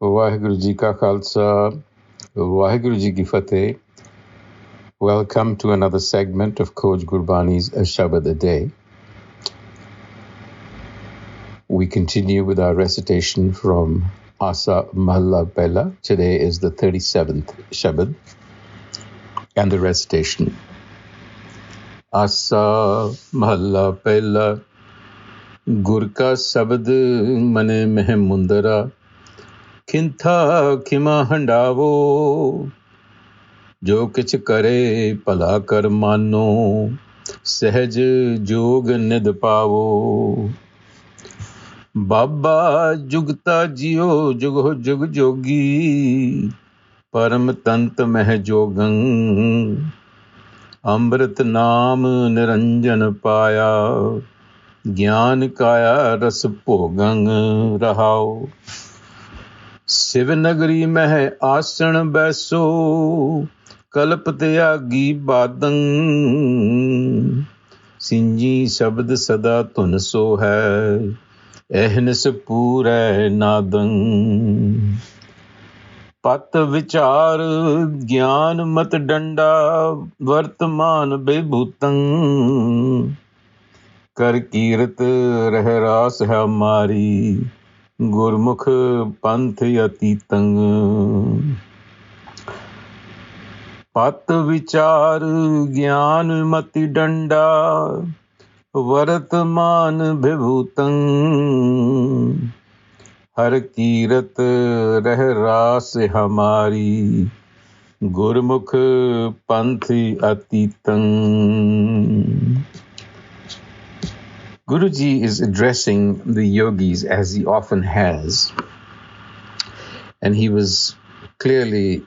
Waheguru Ji Ka Khalsa, Waheguru Ji Ki Fateh. Welcome to another segment of Coach Gurbani's a-sabad-a-day. We continue with our recitation from Asa Mahalla Pehla. Today is the 37th Shabad and the recitation. Asa Mahalla Pehla Gur Ka Sabad Manai Mah Mundra Khintha Khima Handavo जो किछ करे भला कर मानो सहज जोग निध पावो बाबा जुगता जियो जुगो जुग जोगी परम तंत मह जोगं अमृत नाम निरंजन पाया ज्ञान काया रस भोगं रहाओ शिव नगरी मह आसन बैसो कल्प त्यागी बादं सिंजी शब्द सदा धुन सो है एहनिस पूरै नादं पत विचार ज्ञान मत डंडा वर्तमान बेभूतं कर कीरत रह रास है हमारी गुरमुख पंथ अतीतं पत विचार ज्ञान मति डंडा वर्तमान विभूतं हर कीरत रह रास हमारी गुरमुख पंथ अतीतं. Guruji is addressing the yogis as he often has, and he was clearly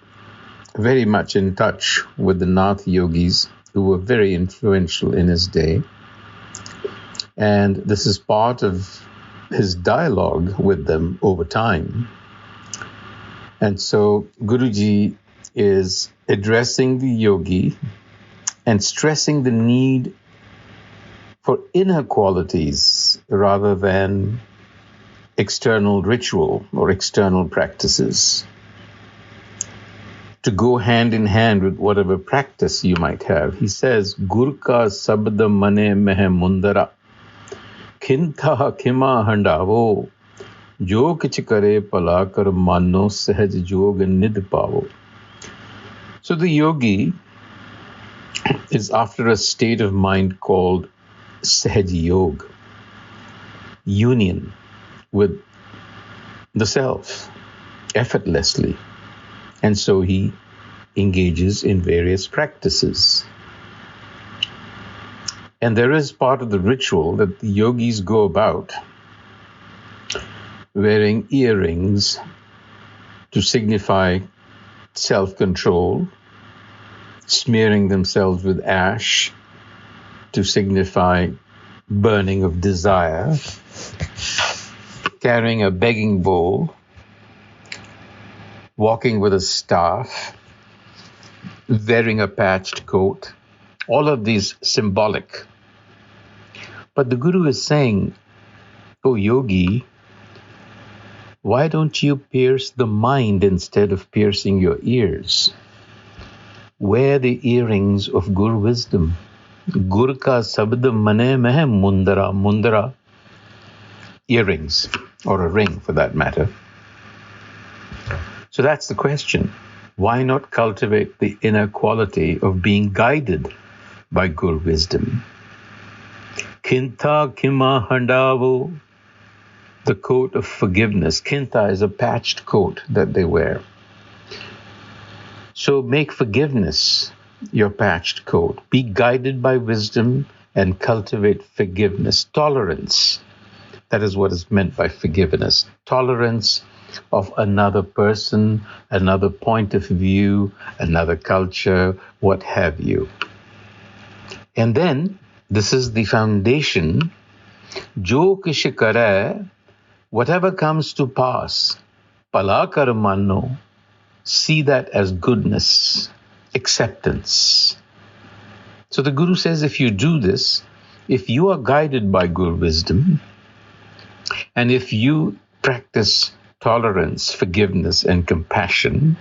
very much in touch with the Nath yogis who were very influential in his day. And this is part of his dialogue with them over time. And so Guruji is addressing the yogi and stressing the need for inner qualities rather than external ritual or external practices, to go hand in hand with whatever practice you might have. He says, Gur ka Sabad Manai Mah Mundra Khintha Khima Handavo Jo Kich Kare Pala Kar Mano Sahaj Jog Nidh Pavo. So the yogi is after a state of mind called Sahaj Yog, union with the self, effortlessly. And so he engages in various practices. And there is part of the ritual that the yogis go about wearing earrings to signify self-control, smearing themselves with ash to signify burning of desire, carrying a begging bowl, walking with a staff, wearing a patched coat, all of these symbolic. But the Guru is saying, oh yogi, why don't you pierce the mind instead of piercing your ears? Wear the earrings of Gur wisdom. Gur ka sabad manai mah mundra. Mundra, earrings, or a ring for that matter. So that's the question. Why not cultivate the inner quality of being guided by Gur wisdom? Khintha khima handavo, the coat of forgiveness. Khintha is a patched coat that they wear. So make forgiveness your patched coat. Be guided by wisdom and cultivate forgiveness. Tolerance. That is what is meant by forgiveness. Tolerance of another person, another point of view, another culture, what have you. And then, this is the foundation. Jo kish kare, whatever comes to pass, pala kar mano, see that as goodness, acceptance. So the Guru says, if you do this, if you are guided by Guru wisdom, and if you practice tolerance, forgiveness, and compassion,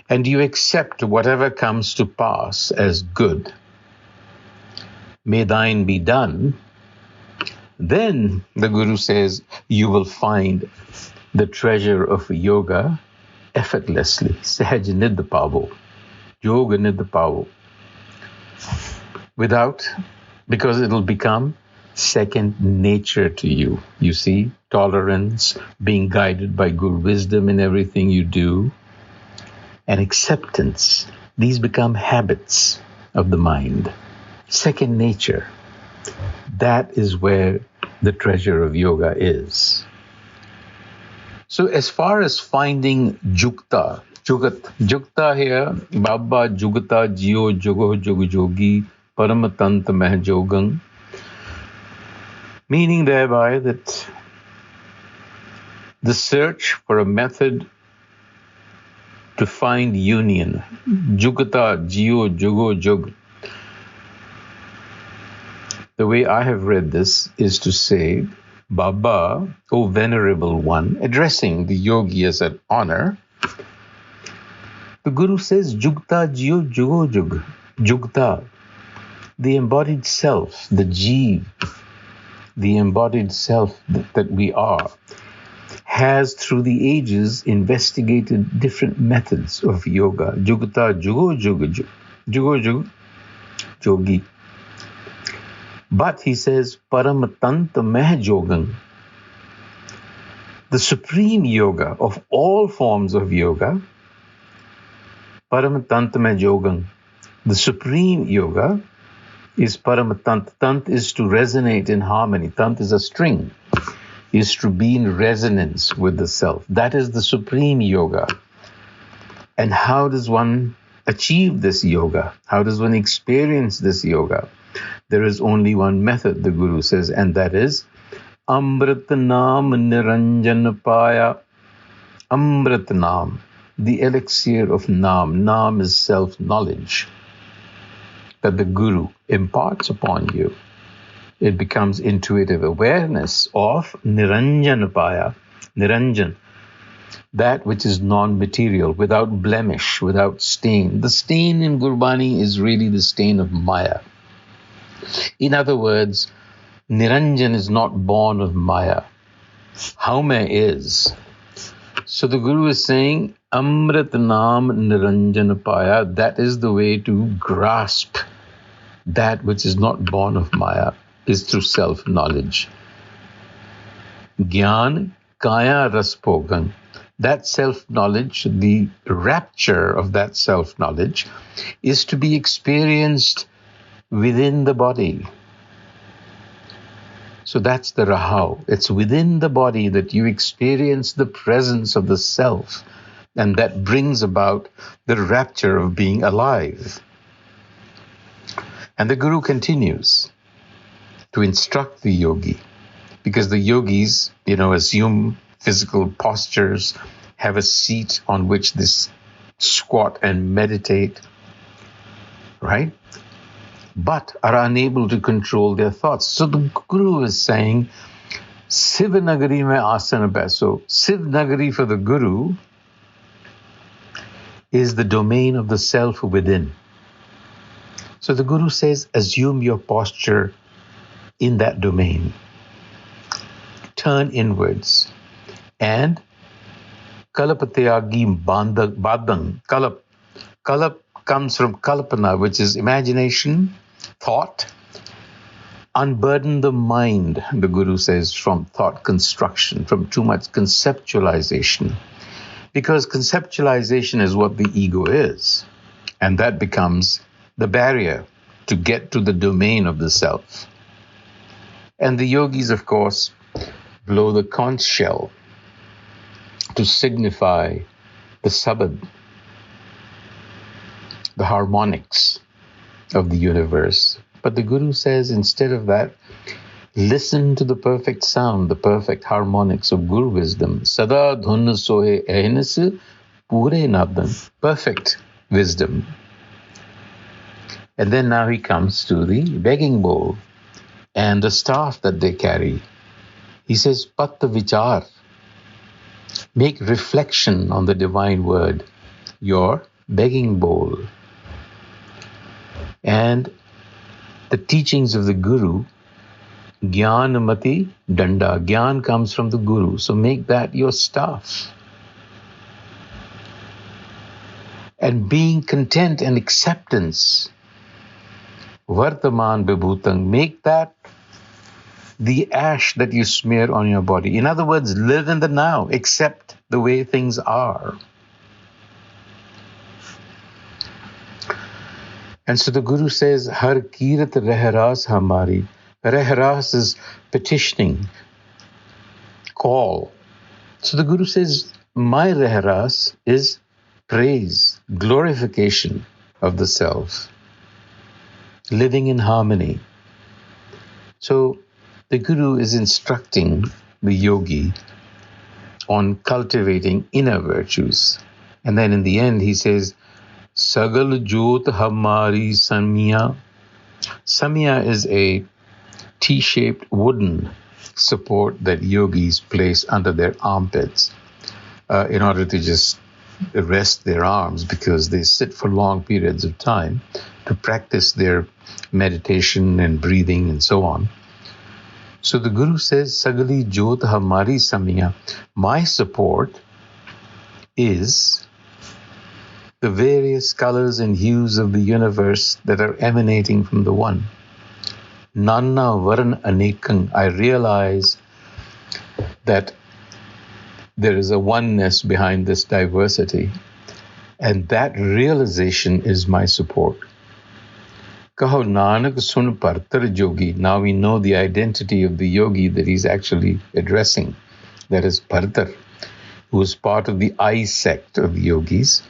and you accept whatever comes to pass as good, may thine be done, then the Guru says you will find the treasure of yoga effortlessly. Sahaj nidh pavo, yoga nidh pavo. Because it'll become second nature to you. You see, tolerance, being guided by good wisdom in everything you do, and acceptance. These become habits of the mind. Second nature. That is where the treasure of yoga is. So as far as finding Jugta here, Baba Jugta Jio Jogo Jog Jogi Paramatant Mah Jogang, meaning thereby that the search for a method to find union, Jugta Jio Jogo Jog. The way I have read this is to say, Baba, O Venerable One, addressing the yogi as an honor, the Guru says, Jugta Jio Jogo Jug. Jugta, the embodied self, the Jeev, the embodied self that we are, has through the ages investigated different methods of yoga. Jugta Jogo Jug, Jogi. But he says, Paramatant Mah Jogang, the supreme yoga of all forms of yoga, Paramatant Mah Jogang, the supreme yoga is Paramatant. Tant is to resonate in harmony. Tant is a string, is to be in resonance with the self. That is the supreme yoga. And how does one achieve this yoga? How does one experience this yoga? There is only one method, the Guru says, and that is Amrit Naam Niranjan Paya. Amrit Naam, the elixir of Naam. Naam is self-knowledge that the Guru imparts upon you. It becomes intuitive awareness of Niranjan Paya. Niranjan, that which is non-material, without blemish, without stain. The stain in Gurbani is really the stain of Maya. In other words, Niranjan is not born of Maya. Haume is. So the Guru is saying, Amrit Naam Niranjan Paya, that is the way to grasp that which is not born of Maya, is through self-knowledge. Gyan Kaya Raspogan, that self-knowledge, the rapture of that self-knowledge, is to be experienced within the body. So that's the Rahau. It's within the body that you experience the presence of the self, and that brings about the rapture of being alive. And the Guru continues to instruct the yogi, because the yogis, assume physical postures, have a seat on which they squat and meditate, right? But are unable to control their thoughts. So the Guru is saying, Siv Nagari mein asana baiso. Siv Nagari for the Guru is the domain of the self within. So the Guru says, assume your posture in that domain. Turn inwards. And Kalapatyagi Badang. Kalap comes from Kalpana, which is imagination, thought. Unburden the mind, the Guru says, from thought construction, from too much conceptualization. Because conceptualization is what the ego is. And that becomes the barrier to get to the domain of the self. And the yogis, of course, blow the conch shell to signify the sabad, the harmonics of the universe. But the Guru says, instead of that, listen to the perfect sound, the perfect harmonics of Guru wisdom. Sada dhun sohe ehnis pure nadan. Perfect wisdom. And then now he comes to the begging bowl and the staff that they carry. He says, Patta vichar. Make reflection on the divine word your begging bowl. And the teachings of the Guru, Gyanamati Danda. Gyan comes from the Guru, so make that your staff. And being content and acceptance, Vartaman Vibhutang, make that the ash that you smear on your body. In other words, live in the now, accept the way things are. And so the Guru says, Har Kirat Rehras Hamari. Rehras is petitioning, call. So the Guru says, my Rehras is praise, glorification of the self, living in harmony. So the Guru is instructing the yogi on cultivating inner virtues. And then in the end he says, Sagal Jot Hamari Samya. Samya is a T-shaped wooden support that yogis place under their armpits in order to just rest their arms, because they sit for long periods of time to practice their meditation and breathing and so on. So the Guru says, Sagali Jot Hamari Samya. My support is the various colors and hues of the universe that are emanating from the One. Nana Varan Anekang. I realize that there is a oneness behind this diversity, and that realization is my support. Kaho Nanak Sun Partar Yogi. Now we know the identity of the yogi that he's actually addressing. That is Partar, who is part of the I sect of the yogis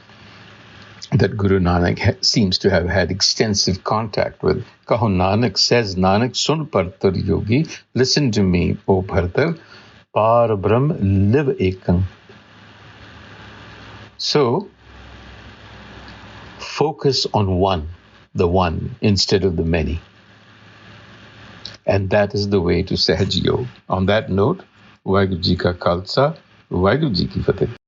that Guru Nanak seems to have had extensive contact with. Kaho Nanak, says Nanak, Sun Partar Yogi, listen to me, O Partar, Par Brahm live ekam. So, focus on one, the one, instead of the many. And that is the way to Sahaj Yoga. On that note, Vaheguru Ji Ka Khalsa, Vaheguru Ji Ki Fateh.